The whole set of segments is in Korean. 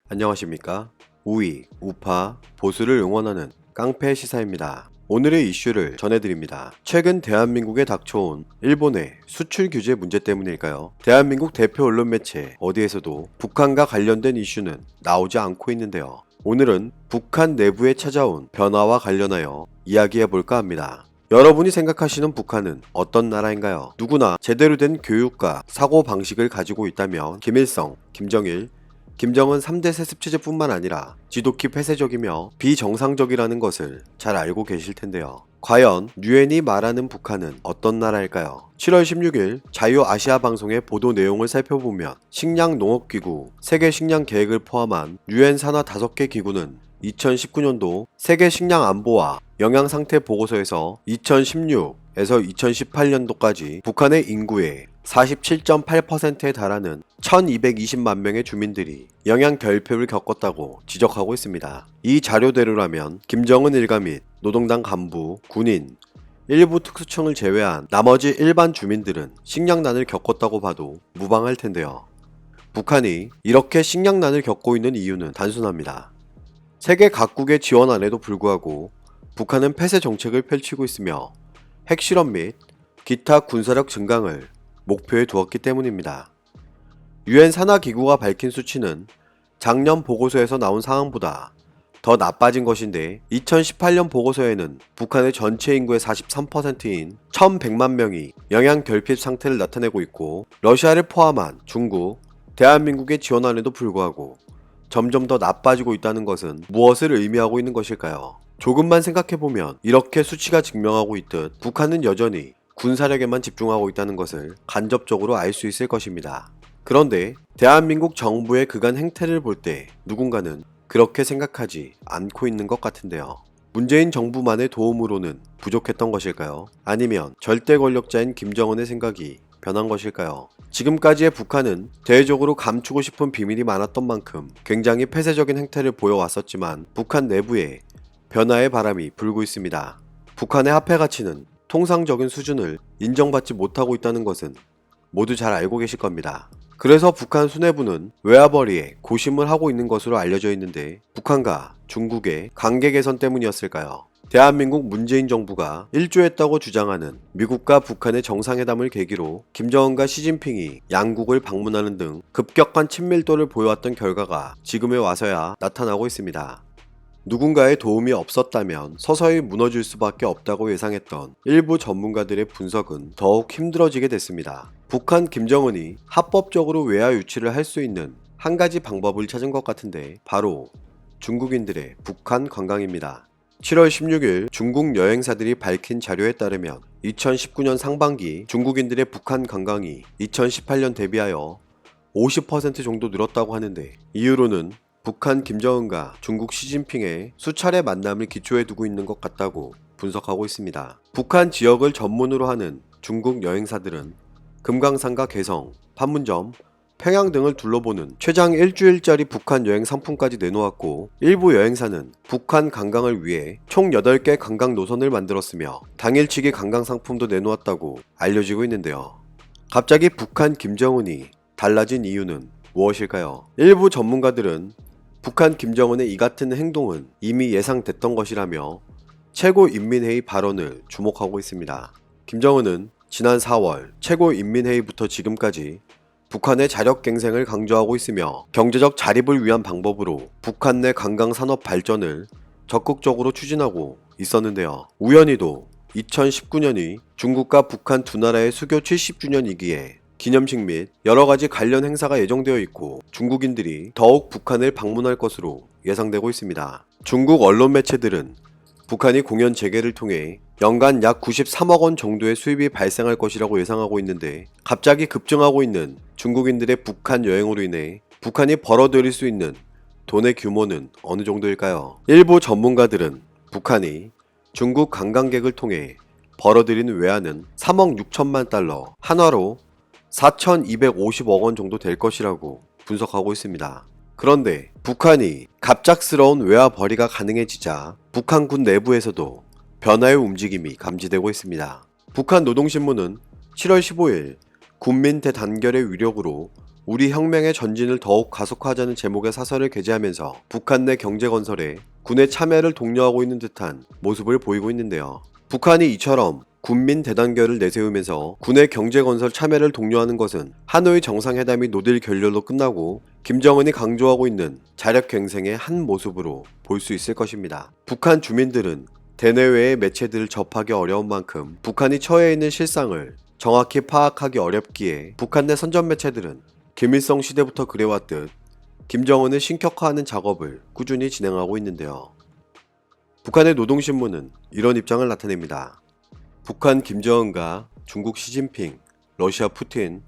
안녕하십니까? 우익, 우파, 보수를 응원하는 깡패 시사입니다. 오늘의 이슈를 전해드립니다. 최근 대한민국에 닥쳐온 일본의 수출 규제 문제 때문일까요? 대한민국 대표 언론 매체 어디에서도 북한과 관련된 이슈는 나오지 않고 있는데요. 오늘은 북한 내부에 찾아온 변화와 관련하여 이야기해볼까 합니다. 여러분이 생각하시는 북한은 어떤 나라인가요? 누구나 제대로 된 교육과 사고방식을 가지고 있다면 김일성, 김정일, 김정은 3대 세습체제뿐만 아니라 지독히 폐쇄적이며 비정상적이라는 것을 잘 알고 계실 텐데요. 과연 유엔이 말하는 북한은 어떤 나라일까요? 7월 16일 자유아시아 방송의 보도 내용을 살펴보면 식량농업기구, 세계식량계획을 포함한 유엔 산하 5개 기구는 2019년도 세계식량안보와 영양상태 보고서에서 2016에서 2018년도까지 북한의 인구의 47.8%에 달하는 1220만 명의 주민들이 영양 결핍을 겪었다고 지적하고 있습니다. 이 자료대로라면 김정은 일가 및 노동당 간부, 군인, 일부 특수층을 제외한 나머지 일반 주민들은 식량난을 겪었다고 봐도 무방할 텐데요. 북한이 이렇게 식량난을 겪고 있는 이유는 단순합니다. 세계 각국의 지원안에도 불구하고 북한은 폐쇄 정책을 펼치고 있으며 핵실험 및 기타 군사력 증강을 목표에 두었기 때문입니다. 유엔 산하기구가 밝힌 수치는 작년 보고서에서 나온 상황보다 더 나빠진 것인데 2018년 보고서에는 북한의 전체 인구의 43%인 1100만 명이 영양 결핍 상태를 나타내고 있고 러시아를 포함한 중국, 대한민국의 지원안에도 불구하고 점점 더 나빠지고 있다는 것은 무엇을 의미하고 있는 것일까요? 조금만 생각해보면 이렇게 수치가 증명하고 있듯 북한은 여전히 군사력에만 집중하고 있다는 것을 간접적으로 알 수 있을 것입니다. 그런데 대한민국 정부의 그간 행태를 볼 때 누군가는 그렇게 생각하지 않고 있는 것 같은데요. 문재인 정부만의 도움으로는 부족했던 것일까요? 아니면 절대 권력자인 김정은의 생각이 변한 것일까요? 지금까지의 북한은 대외적으로 감추고 싶은 비밀이 많았던 만큼 굉장히 폐쇄적인 행태를 보여왔었지만 북한 내부에 변화의 바람이 불고 있습니다. 북한의 화폐 가치는 통상적인 수준을 인정받지 못하고 있다는 것은 모두 잘 알고 계실 겁니다. 그래서 북한 수뇌부는 외화벌이에 고심을 하고 있는 것으로 알려져 있는데 북한과 중국의 관계 개선 때문이었을까요? 대한민국 문재인 정부가 일조했다고 주장하는 미국과 북한의 정상회담을 계기로 김정은과 시진핑이 양국을 방문하는 등 급격한 친밀도를 보여왔던 결과가 지금에 와서야 나타나고 있습니다. 누군가의 도움이 없었다면 서서히 무너질 수밖에 없다고 예상했던 일부 전문가들의 분석은 더욱 힘들어지게 됐습니다. 북한 김정은이 합법적으로 외화 유치를 할 수 있는 한 가지 방법을 찾은 것 같은데 바로 중국인들의 북한 관광입니다. 7월 16일 중국 여행사들이 밝힌 자료에 따르면 2019년 상반기 중국인들의 북한 관광이 2018년 대비하여 50% 정도 늘었다고 하는데 이유로는 북한 김정은과 중국 시진핑의 수차례 만남을 기초에 두고 있는 것 같다고 분석하고 있습니다. 북한 지역을 전문으로 하는 중국 여행사들은 금강산과 개성, 판문점, 평양 등을 둘러보는 최장 일주일짜리 북한 여행 상품까지 내놓았고 일부 여행사는 북한 관광을 위해 총 8개 관광 노선을 만들었으며 당일치기 관광 상품도 내놓았다고 알려지고 있는데요. 갑자기 북한 김정은이 달라진 이유는 무엇일까요? 일부 전문가들은 북한 김정은의 이 같은 행동은 이미 예상됐던 것이라며 최고인민회의 발언을 주목하고 있습니다. 김정은은 지난 4월 최고인민회의부터 지금까지 북한의 자력갱생을 강조하고 있으며 경제적 자립을 위한 방법으로 북한 내 관광산업 발전을 적극적으로 추진하고 있었는데요. 우연히도 2019년이 중국과 북한 두 나라의 수교 70주년이기에 기념식 및 여러가지 관련 행사가 예정되어 있고 중국인들이 더욱 북한을 방문할 것으로 예상되고 있습니다. 중국 언론 매체들은 북한이 공연 재개를 통해 연간 약 93억 원 정도의 수입이 발생할 것이라고 예상하고 있는데 갑자기 급증하고 있는 중국인들의 북한 여행으로 인해 북한이 벌어들일 수 있는 돈의 규모는 어느 정도일까요? 일부 전문가들은 북한이 중국 관광객을 통해 벌어들이는 외화는 3억 6천만 달러, 한화로 4,250억 원 정도 될 것이라고 분석하고 있습니다. 그런데 북한이 갑작스러운 외화 벌이가 가능해지자 북한군 내부에서도 변화의 움직임이 감지되고 있습니다. 북한 노동신문은 7월 15일 군민 대단결의 위력으로 우리 혁명의 전진을 더욱 가속화하자는 제목의 사설을 게재하면서 북한 내 경제 건설에 군의 참여를 독려하고 있는 듯한 모습을 보이고 있는데요. 북한이 이처럼 군민 대단결을 내세우면서 군의 경제 건설 참여를 독려하는 것은 하노이 정상회담이 노딜 결렬로 끝나고 김정은이 강조하고 있는 자력갱생의 한 모습으로 볼 수 있을 것입니다. 북한 주민들은 대내외의 매체들을 접하기 어려운 만큼 북한이 처해 있는 실상을 정확히 파악하기 어렵기에 북한 내 선전 매체들은 김일성 시대부터 그래왔듯 김정은을 신격화하는 작업을 꾸준히 진행하고 있는데요. 북한의 노동신문은 이런 입장을 나타냅니다. 북한 김정은과 중국 시진핑, 러시아 푸틴,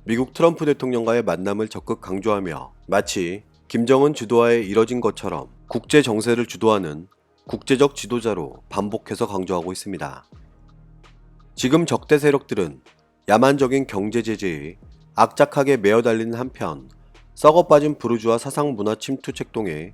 미국 트럼프 대통령과의 만남을 적극 강조하며 마치 김정은 주도하에 이뤄진 것처럼 국제 정세를 주도하는 국제적 지도자로 반복해서 강조하고 있습니다. 지금 적대 세력들은 야만적인 경제 제재에 악착하게 매어 달리는 한편 썩어빠진 부르주아 사상 문화 침투 책동에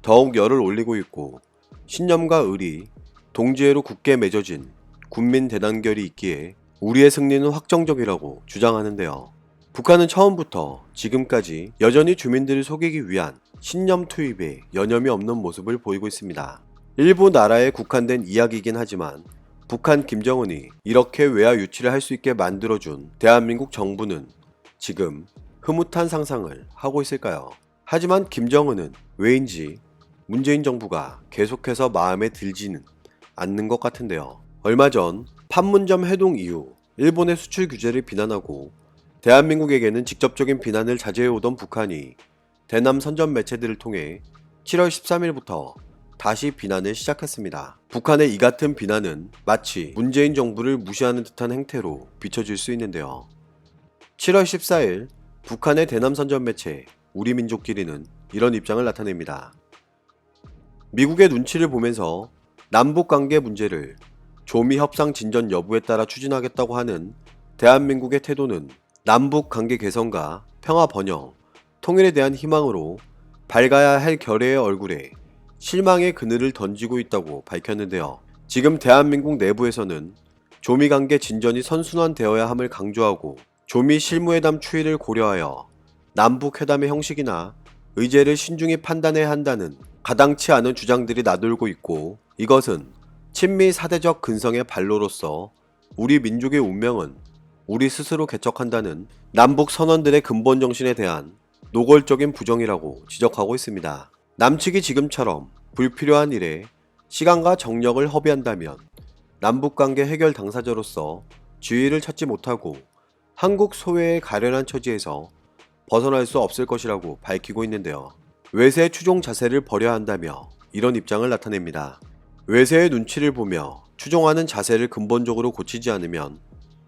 더욱 열을 올리고 있고 신념과 의리, 동지애로 굳게 맺어진 군민 대단결이 있기에 우리의 승리는 확정적이라고 주장하는데요. 북한은 처음부터 지금까지 여전히 주민들을 속이기 위한 신념 투입에 여념이 없는 모습을 보이고 있습니다. 일부 나라에 국한된 이야기이긴 하지만 북한 김정은이 이렇게 외화 유치를 할 수 있게 만들어준 대한민국 정부는 지금 흐뭇한 상상을 하고 있을까요? 하지만 김정은은 왜인지 문재인 정부가 계속해서 마음에 들지는 않는 것 같은데요. 얼마 전 판문점 해동 이후 일본의 수출 규제를 비난하고 대한민국에게는 직접적인 비난을 자제해오던 북한이 대남 선전 매체들을 통해 7월 13일부터 다시 비난을 시작했습니다. 북한의 이 같은 비난은 마치 문재인 정부를 무시하는 듯한 행태로 비춰질 수 있는데요. 7월 14일 북한의 대남 선전 매체 우리민족끼리는 이런 입장을 나타냅니다. 미국의 눈치를 보면서 남북관계 문제를 조미 협상 진전 여부에 따라 추진하겠다고 하는 대한민국의 태도는 남북관계 개선과 평화 번영, 통일에 대한 희망으로 밝아야 할 결의의 얼굴에 실망의 그늘을 던지고 있다고 밝혔는데요. 지금 대한민국 내부에서는 조미관계 진전이 선순환되어야 함을 강조하고 조미 실무회담 추이를 고려하여 남북회담의 형식이나 의제를 신중히 판단해야 한다는 가당치 않은 주장들이 나돌고 있고 이것은 친미 사대적 근성의 발로로서 우리 민족의 운명은 우리 스스로 개척한다는 남북 선언들의 근본 정신에 대한 노골적인 부정이라고 지적하고 있습니다. 남측이 지금처럼 불필요한 일에 시간과 정력을 허비한다면 남북관계 해결 당사자로서 지위를 찾지 못하고 한국 소외의 가련한 처지에서 벗어날 수 없을 것이라고 밝히고 있는데요. 외세 추종 자세를 버려야 한다며 이런 입장을 나타냅니다. 외세의 눈치를 보며 추종하는 자세를 근본적으로 고치지 않으면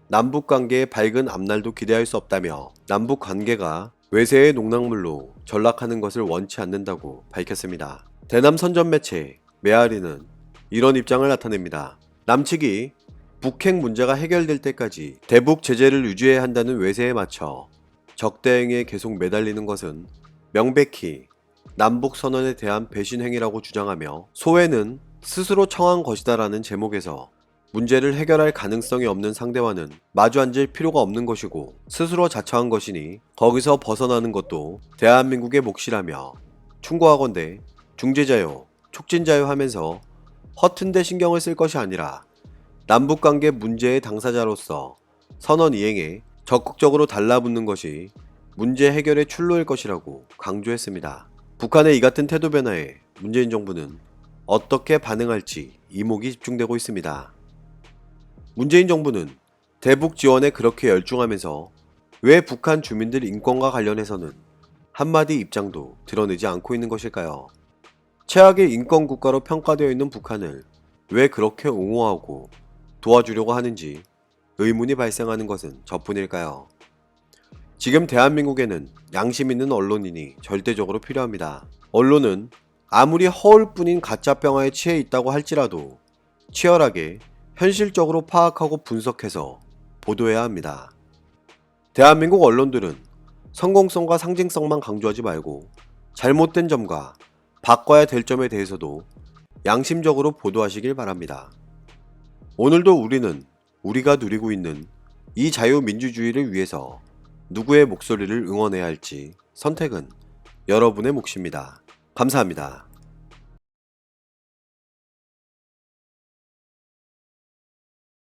남북관계의 밝은 앞날도 기대할 수 없다며 남북관계가 외세의 농락물로 전락하는 것을 원치 않는다고 밝혔습니다. 대남 선전 매체 메아리는 이런 입장을 나타냅니다. 남측이 북핵 문제가 해결될 때까지 대북 제재를 유지해야 한다는 외세에 맞춰 적대행위에 계속 매달리는 것은 명백히 남북선언에 대한 배신 행위라고 주장하며 소외는 스스로 청한 것이다라는 제목에서 문제를 해결할 가능성이 없는 상대와는 마주 앉을 필요가 없는 것이고 스스로 자처한 것이니 거기서 벗어나는 것도 대한민국의 몫이라며 충고하건대 중재자요, 촉진자요 하면서 허튼 데 신경을 쓸 것이 아니라 남북관계 문제의 당사자로서 선언 이행에 적극적으로 달라붙는 것이 문제 해결의 출로일 것이라고 강조했습니다. 북한의 이 같은 태도 변화에 문재인 정부는 어떻게 반응할지 이목이 집중되고 있습니다. 문재인 정부는 대북 지원에 그렇게 열중하면서 왜 북한 주민들 인권과 관련해서는 한마디 입장도 드러내지 않고 있는 것일까요? 최악의 인권 국가로 평가되어 있는 북한을 왜 그렇게 옹호하고 도와주려고 하는지 의문이 발생하는 것은 저뿐일까요? 지금 대한민국에는 양심 있는 언론인이 절대적으로 필요합니다. 언론은 아무리 허울뿐인 가짜병화에 취해 있다고 할지라도 치열하게 현실적으로 파악하고 분석해서 보도해야 합니다. 대한민국 언론들은 성공성과 상징성만 강조하지 말고 잘못된 점과 바꿔야 될 점에 대해서도 양심적으로 보도하시길 바랍니다. 오늘도 우리는 우리가 누리고 있는 이 자유민주주의를 위해서 누구의 목소리를 응원해야 할지 선택은 여러분의 몫입니다. 감사합니다.